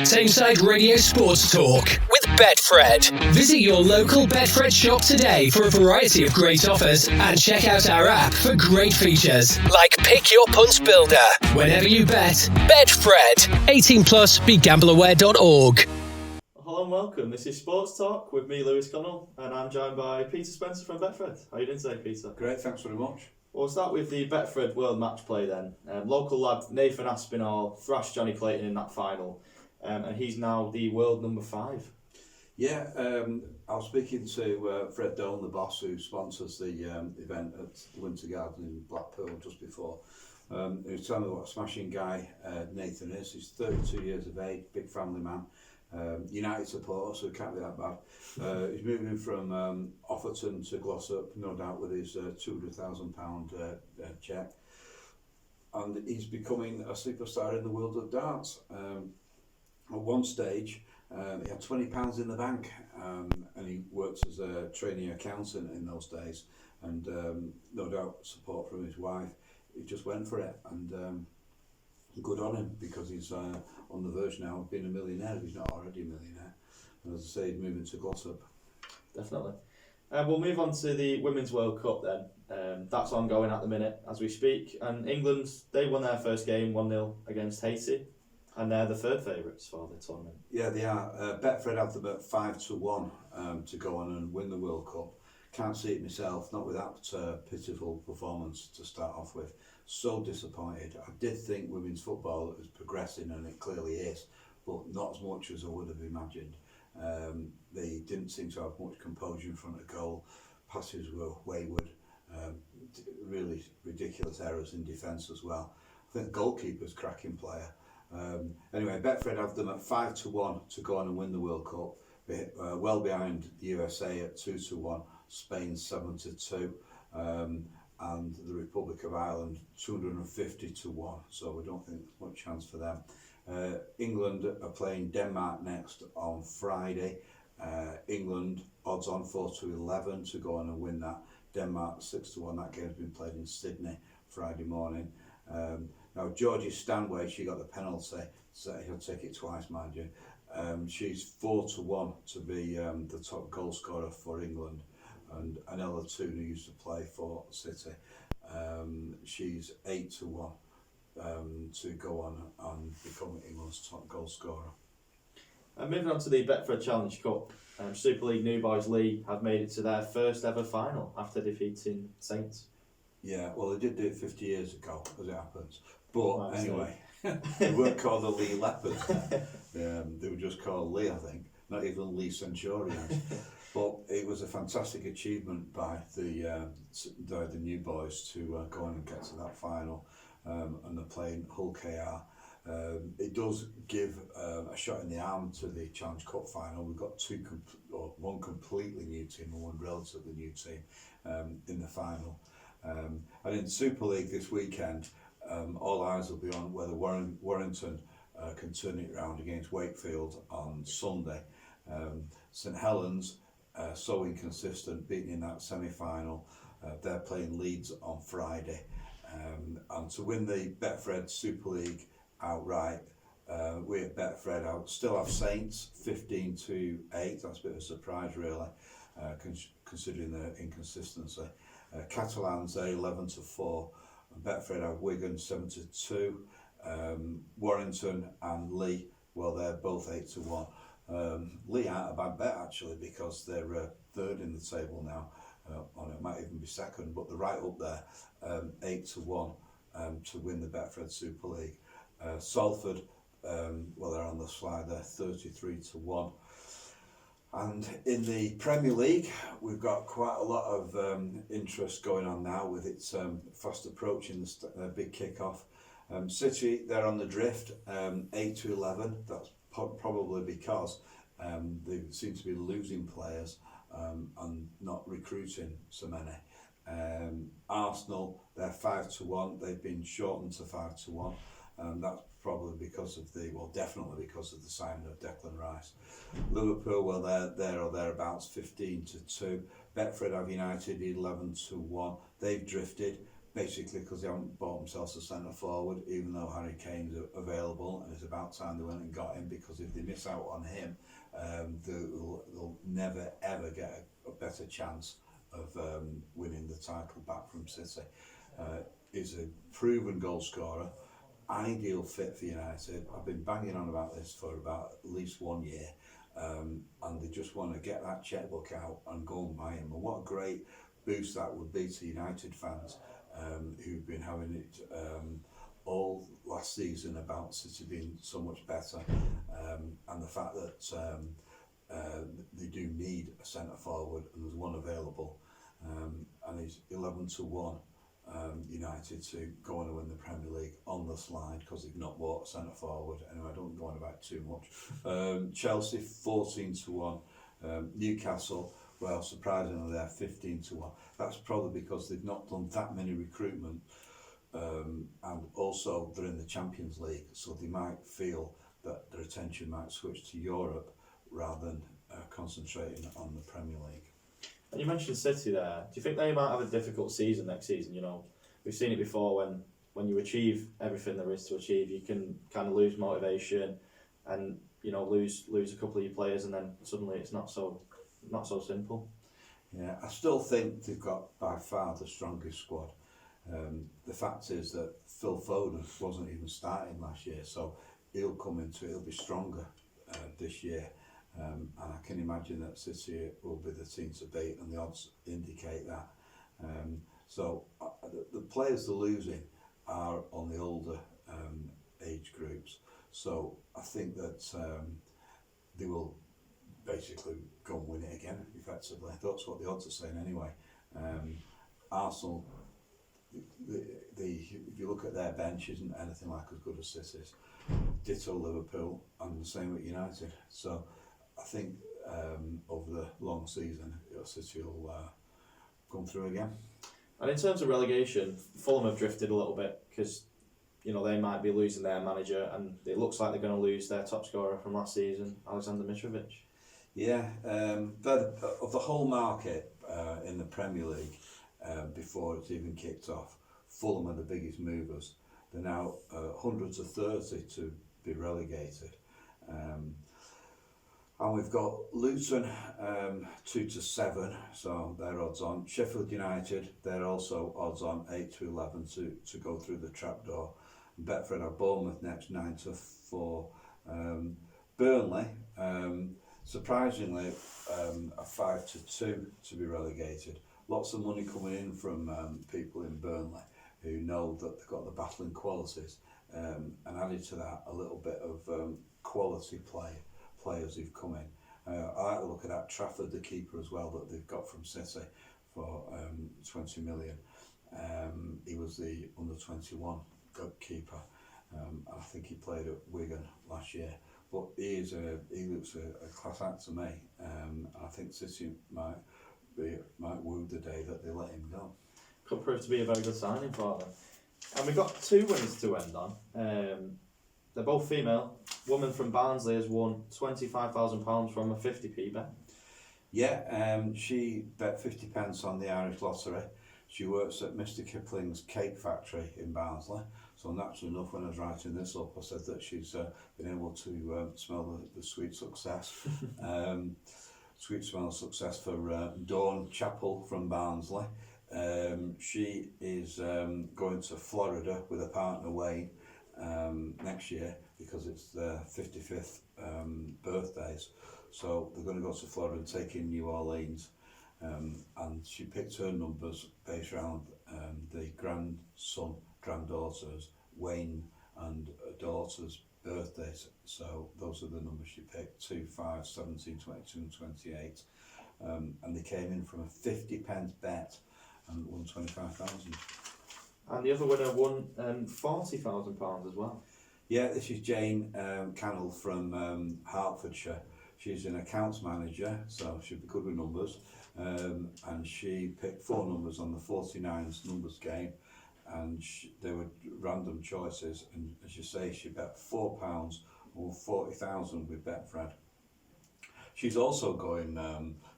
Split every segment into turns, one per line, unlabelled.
Tameside Radio Sports Talk with Betfred. Visit your local Betfred shop today for a variety of great offers and check out our app for great features like Pick Your Punt Builder. Whenever you bet, Betfred. 18 plus, begambleaware.org.
Hello and welcome. This is Sports Talk with me, Lewis Connell, and I'm joined by Peter Spencer from Betfred. How are you doing today, Peter?
Great, thanks very much.
We'll start with the Betfred World Matchplay then. Local lad Nathan Aspinall thrashed Jonny Clayton in that final, and he's now the world number 5.
Yeah, I was speaking to Fred Doan, the boss who sponsors the event at the Winter Garden in Blackpool just before. He was telling me what a smashing guy Nathan is. He's 32 years of age, big family man. United supporter, so it can't be that bad. He's moving from Offerton to Glossop, no doubt, with his £200,000 cheque. And he's becoming a superstar in the world of darts. At one stage, he had £20 in the bank, and he worked as a trainee accountant in those days. And no doubt support from his wife. He just went for it, and good on him, because he's on the verge now of being a millionaire if he's not already a millionaire. And as I say, he's moving to Glossop.
Definitely. We'll move on to the Women's World Cup then. That's ongoing at the minute as we speak. And England, they won their first game 1-0 against Haiti, and they're the third favourites for the tournament.
Yeah, they are. Betfred have them at 5-1 to go on and win the World Cup. Can't see it myself, not with that pitiful performance to start off with. So disappointed. I did think women's football was progressing, and it clearly is, but not as much as I would have imagined. They didn't seem to have much composure in front of goal. Passes were wayward. Really ridiculous errors in defence as well. I think the goalkeeper's cracking player. Anyway, Betfred have them at 5-1 to go on and win the World Cup. Well behind the USA at 2-1, Spain 7-2. And the Republic of Ireland 250-1, so we don't think there's much chance for them. England are playing Denmark next on Friday. England odds on 4-11 to go on and win that. Denmark 6-1. That game's been played in Sydney Friday morning. Now Georgie Stanway, she got the penalty, so he'll take it twice, mind you. She's 4-1 to be the top goal scorer for England. And Anella Toon, who used to play for City, she's 8-1 to go on and become England's top goal scorer.
Moving on to the Betfred Challenge Cup, Super League New Boys League have made it to their first ever final after defeating Saints.
Yeah, well, they did do it 50 years ago, as it happens. But anyway, they weren't called the Lee Leopards then. They were just called Lee, I think, not even Lee Centurions. But it was a fantastic achievement by the new boys to go on and get to that final, and they're playing Hull KR. It does give a shot in the arm to the Challenge Cup final. We've got one completely new team and one relatively new team in the final. And in Super League this weekend, all eyes will be on whether Warrington can turn it around against Wakefield on Sunday. St Helens, so inconsistent, beating in that semi-final. They're playing Leeds on Friday. And to win the Betfred Super League outright, we at Betfred still have Saints 15-8. That's a bit of a surprise, really, considering their inconsistency. Catalans are 11-4. Betfred have Wigan 7-2. Warrington and Lee, well, they're both 8-1. Lee aren't a bad bet actually, because they're third in the table now. It might even be second, but they're right up there, 8-1 to win the Betfred Super League. Salford, well, they're on the slide there, 33-1. And in the Premier League, we've got quite a lot of interest going on now with its fast approaching the big kick-off. City, they're on the drift, 8-11. That's probably because they seem to be losing players and not recruiting so many. Arsenal, they're 5-1. They've been shortened to 5-1. That's probably because of definitely because of the signing of Declan Rice. Liverpool, well, they're there or thereabouts, 15-2. Betfred have United 11-1. They've drifted. basically because they haven't bought themselves a centre forward, even though Harry Kane's available, and it's about time they went and got him, because if they miss out on him, they'll never ever get a better chance of winning the title back from City. He's a proven goal scorer, ideal fit for United. I've been banging on about this for about at least 1 year, and they just want to get that checkbook out and go and buy him. And what a great boost that would be to United fans, who've been having it all last season about City being so much better, and the fact that they do need a centre forward, and there's one available, and he's 11-1 United to go on and win the Premier League on the slide, because they've not bought a centre forward. Anyway, I don't go on about too much. Chelsea 14-1, Newcastle, well, surprisingly they're 15-1. That's probably because they've not done that many recruitment, and also they're in the Champions League, so they might feel that their attention might switch to Europe rather than concentrating on the Premier League.
And you mentioned City there. Do you think they might have a difficult season next season? You know, we've seen it before, when you achieve everything there is to achieve, you can kind of lose motivation, and you know, lose a couple of your players, and then suddenly it's not so simple.
Yeah, I still think they've got by far the strongest squad. The fact is that Phil Foden wasn't even starting last year, so he'll be stronger this year. And I can imagine that City will be the team to beat, and the odds indicate that. So the players they're losing are on the older age groups. So I think that they will basically go and win it again, effectively. That's what the odds are saying anyway. Arsenal, if you look at their bench, isn't anything like as good as City's. Ditto Liverpool, and the same with United. So I think over the long season, City will come through again.
And in terms of relegation, Fulham have drifted a little bit, because you know, they might be losing their manager, and it looks like they're going to lose their top scorer from last season, Alexander Mitrovic.
Yeah, but of the whole market in the Premier League, before it's even kicked off, Fulham are the biggest movers. They're now 100 to 30 to be relegated. And we've got Luton 2 to 7, so they're odds on. Sheffield United, they're also odds on 8 to 11 to go through the trapdoor. Betfred are Bournemouth next 9 to 4. Burnley, surprisingly, a 5 to 2 to be relegated. Lots of money coming in from people in Burnley who know that they've got the battling qualities, and added to that a little bit of quality players who've come in. I like to look at that Trafford, the keeper as well, that they've got from City for 20 million. He was the under-21 goalkeeper, and I think he played at Wigan last year. But he looks a class act to me, and I think City might woo the day that they let him go.
Could prove to be a very good signing for them. And we've got two winners to end on. They're both female. Woman from Barnsley has won £25,000 from a 50p bet.
Yeah, she bet 50 pence on the Irish lottery. She works at Mr. Kipling's cake factory in Barnsley. So naturally enough, when I was writing this up, I said that she's been able to smell the sweet success. Sweet smell of success for Dawn Chappell from Barnsley. She is going to Florida with her partner Wayne next year, because it's their 55th birthdays. So they're going to go to Florida and take in New Orleans. And she picked her numbers based around the granddaughters, Wayne and daughter's birthdays. So those are the numbers she picked: 2, 5, 17, 22 and 28. And they came in from a 50 pence bet and won 25,000.
And the other winner won £40,000 as well.
Yeah, this is Jane Cannell from Hertfordshire. She's an accounts manager, so she'll be good with numbers. And she picked 4 numbers on the 49's numbers game, and they were random choices. And as you say, she bet £4 or 40,000 with Betfred. She's also going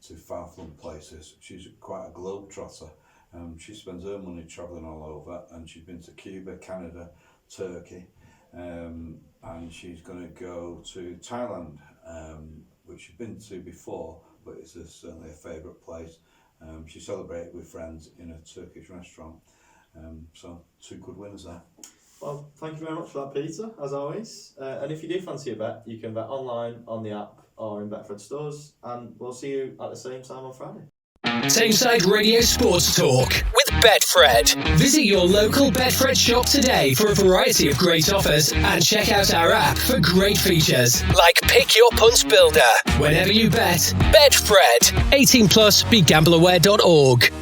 to far-flung places. She's quite a globetrotter. She spends her money travelling all over, and she's been to Cuba, Canada, Turkey, and she's going to go to Thailand, which she's been to before, but it's certainly a favourite place. She celebrated with friends in a Turkish restaurant. So 2 good winners there.
Well, thank you very much for that, Peter, as always. And if you do fancy a bet, you can bet online, on the app, or in Betfred stores. And we'll see you at the same time on Friday.
Tameside Radio Sports Talk with Betfred. Visit your local Betfred shop today for a variety of great offers and check out our app for great features like Pick Your Punt Builder. Whenever you bet, Betfred. 18+, begambleaware.org.